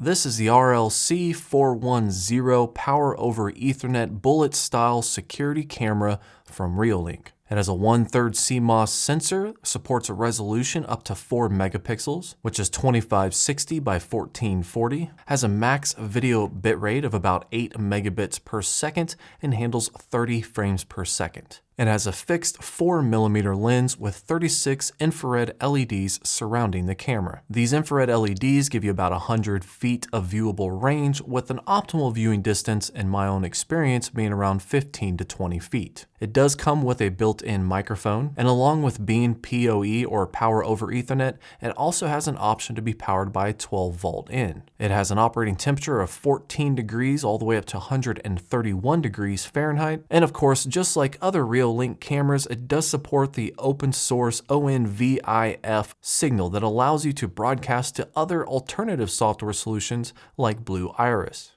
This is the RLC-410 Power over Ethernet bullet style security camera from Reolink. It has a 1/3 CMOS sensor, supports a resolution up to 4 megapixels, which is 2560 by 1440, has a max video bitrate of about 8 megabits per second, and handles 30 frames per second. It has a fixed 4mm lens with 36 infrared LEDs surrounding the camera. These infrared LEDs give you about 100 feet of viewable range, with an optimal viewing distance, in my own experience, being around 15 to 20 feet. It does come with a built-in microphone, and along with being PoE or Power over Ethernet, it also has an option to be powered by a 12-volt in. It has an operating temperature of 14 degrees all the way up to 131 degrees Fahrenheit, and of course, just like other Reolink cameras, it does support the open source ONVIF signal that allows you to broadcast to other alternative software solutions like Blue Iris.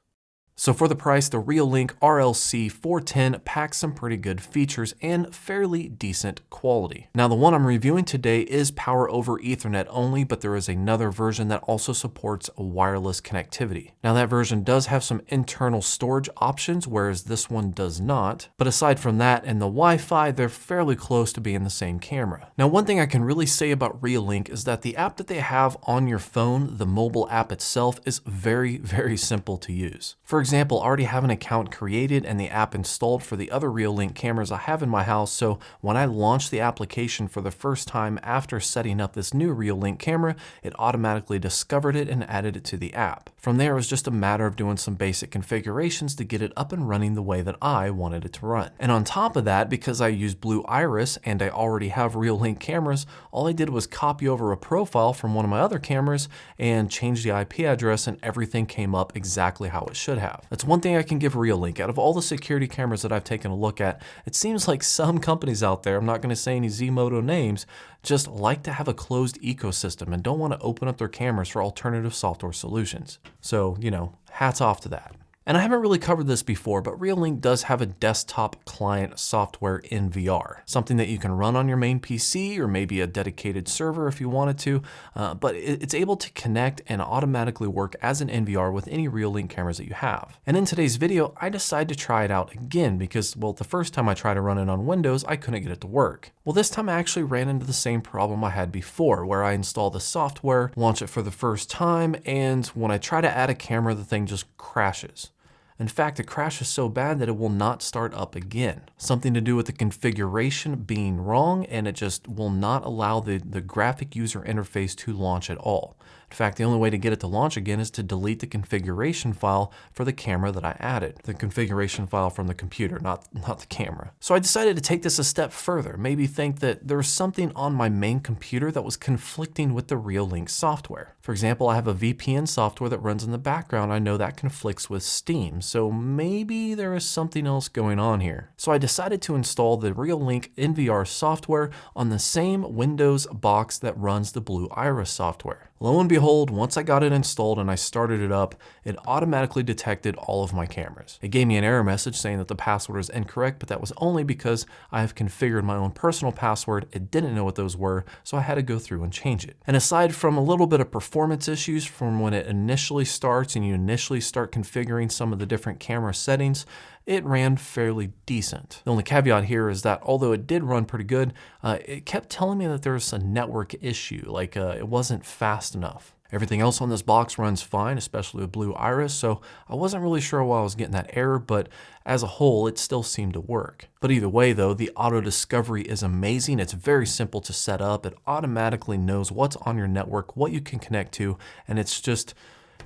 So for the price, the Reolink RLC-410 packs some pretty good features and fairly decent quality. Now the one I'm reviewing today is Power over Ethernet only, but there is another version that also supports wireless connectivity. Now that version does have some internal storage options, whereas this one does not. But aside from that and the Wi-Fi, they're fairly close to being the same camera. Now one thing I can really say about Reolink is that the app that they have on your phone, the mobile app itself, is very, very simple to use. For example, I already have an account created and the app installed for the other Reolink cameras I have in my house, so when I launched the application for the first time after setting up this new Reolink camera, it automatically discovered it and added it to the app. From there, it was just a matter of doing some basic configurations to get it up and running the way that I wanted it to run. And on top of that, because I use Blue Iris and I already have Reolink cameras, all I did was copy over a profile from one of my other cameras and change the IP address, and everything came up exactly how it should have. That's one thing I can give Reolink. Out of all the security cameras that I've taken a look at, it seems like some companies out there, I'm not going to say any Zmodo names, just like to have a closed ecosystem and don't want to open up their cameras for alternative software solutions. So, hats off to that. And I haven't really covered this before, but Reolink does have a desktop client software in VR, something that you can run on your main PC or maybe a dedicated server if you wanted to, but it's able to connect and automatically work as an NVR with any Reolink cameras that you have. And in today's video, I decided to try it out again because, well, the first time I tried to run it on Windows, I couldn't get it to work. Well, this time I actually ran into the same problem I had before, where I installed the software, launch it for the first time, and when I try to add a camera, the thing just crashes. In fact, it crashes so bad that it will not start up again. Something to do with the configuration being wrong, and it just will not allow the graphic user interface to launch at all. In fact, the only way to get it to launch again is to delete the configuration file for the camera that I added. The configuration file from the computer, not the camera. So I decided to take this a step further, maybe think that there was something on my main computer that was conflicting with the Reolink software. For example, I have a VPN software that runs in the background. I know that conflicts with Steam, so maybe there is something else going on here. So I decided to install the Reolink NVR software on the same Windows box that runs the Blue Iris software. Lo and behold, once I got it installed and I started it up, it automatically detected all of my cameras. It gave me an error message saying that the password is incorrect, but that was only because I have configured my own personal password. It didn't know what those were, so I had to go through and change it. And aside from a little bit of performance issues from when it initially starts and you initially start configuring some of the different camera settings, it ran fairly decent. The only caveat here is that although it did run pretty good, it kept telling me that there was a network issue, like it wasn't fast enough. Everything else on this box runs fine, especially with Blue Iris, so I wasn't really sure why I was getting that error, but as a whole, it still seemed to work. But either way though, the auto discovery is amazing. It's very simple to set up. It automatically knows what's on your network, what you can connect to, and it's just,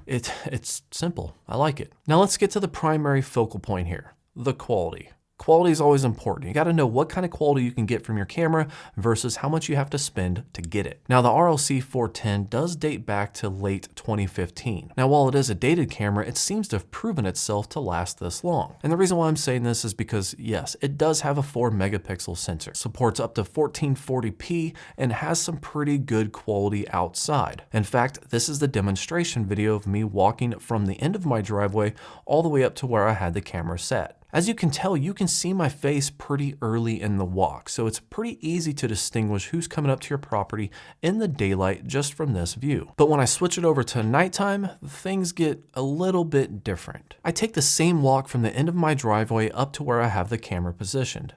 it's simple. I like it. Now let's get to the primary focal point here, the quality. Quality is always important. You got to know what kind of quality you can get from your camera versus how much you have to spend to get it. Now the RLC-410 does date back to late 2015. Now while it is a dated camera, it seems to have proven itself to last this long. And the reason why I'm saying this is because yes, it does have a 4 megapixel sensor, supports up to 1440p, and has some pretty good quality outside. In fact, this is the demonstration video of me walking from the end of my driveway all the way up to where I had the camera set. As you can tell, you can see my face pretty early in the walk, so it's pretty easy to distinguish who's coming up to your property in the daylight just from this view. But when I switch it over to nighttime, things get a little bit different. I take the same walk from the end of my driveway up to where I have the camera positioned.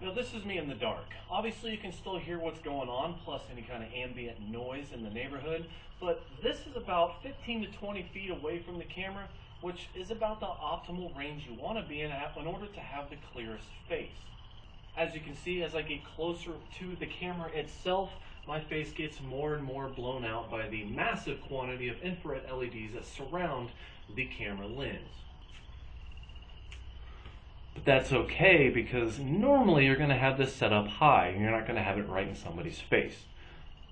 Now this is me in the dark. Obviously you can still hear what's going on, plus any kind of ambient noise in the neighborhood, but this is about 15 to 20 feet away from the camera, which is about the optimal range you want to be in order to have the clearest face. As you can see, as I get closer to the camera itself, my face gets more and more blown out by the massive quantity of infrared LEDs that surround the camera lens. But that's okay, because normally you're going to have this set up high and you're not going to have it right in somebody's face.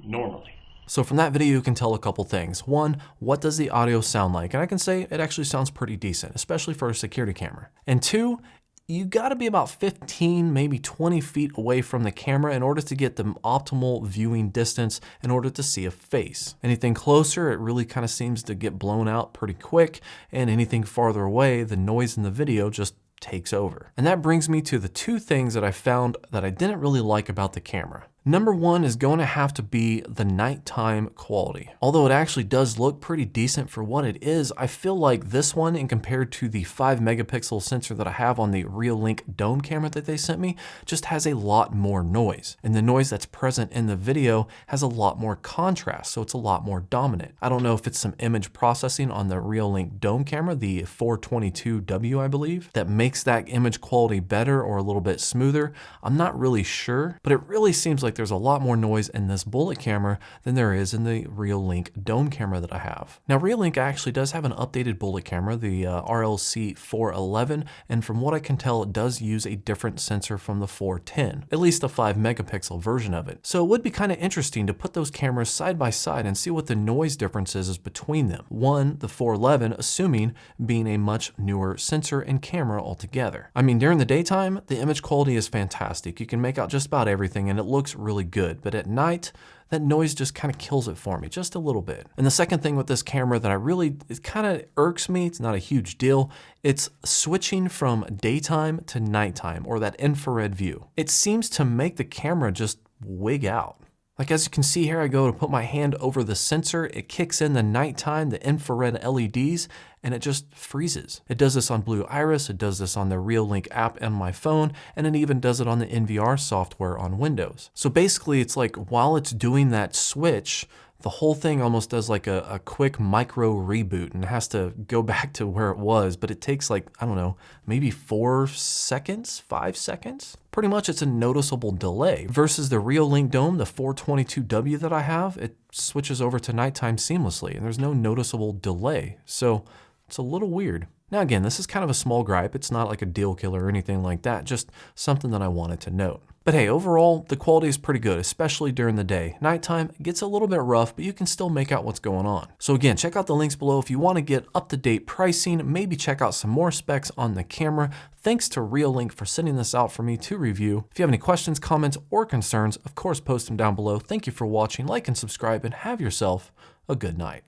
Normally. So from that video, you can tell a couple things. One, what does the audio sound like? And I can say it actually sounds pretty decent, especially for a security camera. And two, you got to be about 15, maybe 20 feet away from the camera in order to get the optimal viewing distance in order to see a face. Anything closer, it really kind of seems to get blown out pretty quick. And anything farther away, the noise in the video just takes over. And that brings me to the two things that I found that I didn't really like about the camera. Number one is going to have to be the nighttime quality. Although it actually does look pretty decent for what it is, I feel like this one, and compared to the 5 megapixel sensor that I have on the Reolink dome camera that they sent me, just has a lot more noise. And the noise that's present in the video has a lot more contrast, so it's a lot more dominant. I don't know if it's some image processing on the Reolink dome camera, the 422W I believe, that makes that image quality better or a little bit smoother. I'm not really sure, but it really seems like there's a lot more noise in this bullet camera than there is in the Reolink dome camera that I have. Now, Reolink actually does have an updated bullet camera, the RLC-410, and from what I can tell, it does use a different sensor from the 410, at least a 5 megapixel version of it. So it would be kind of interesting to put those cameras side by side and see what the noise differences is between them. One, the 411, assuming being a much newer sensor and camera altogether. I mean, during the daytime, the image quality is fantastic. You can make out just about everything and it looks really good, but at night, that noise just kind of kills it for me, just a little bit. And the second thing with this camera that it kind of irks me, it's not a huge deal, it's switching from daytime to nighttime, or that infrared view. It seems to make the camera just wig out. Like as you can see here, I go to put my hand over the sensor, it kicks in the nighttime, the infrared LEDs, and it just freezes. It does this on Blue Iris, it does this on the Reolink app on my phone, and it even does it on the NVR software on Windows. So basically it's like while it's doing that switch, the whole thing almost does like a quick micro reboot and has to go back to where it was, but it takes like, I don't know, maybe 4 seconds, 5 seconds? Pretty much it's a noticeable delay. Versus the Reolink Dome, the 422W that I have, it switches over to nighttime seamlessly and there's no noticeable delay. So it's a little weird. Now again, this is kind of a small gripe. It's not like a deal killer or anything like that, just something that I wanted to note. But hey, overall, the quality is pretty good, especially during the day. Nighttime gets a little bit rough, but you can still make out what's going on. So again, check out the links below if you want to get up-to-date pricing, maybe check out some more specs on the camera. Thanks to Reolink for sending this out for me to review. If you have any questions, comments, or concerns, of course, post them down below. Thank you for watching, like and subscribe, and have yourself a good night.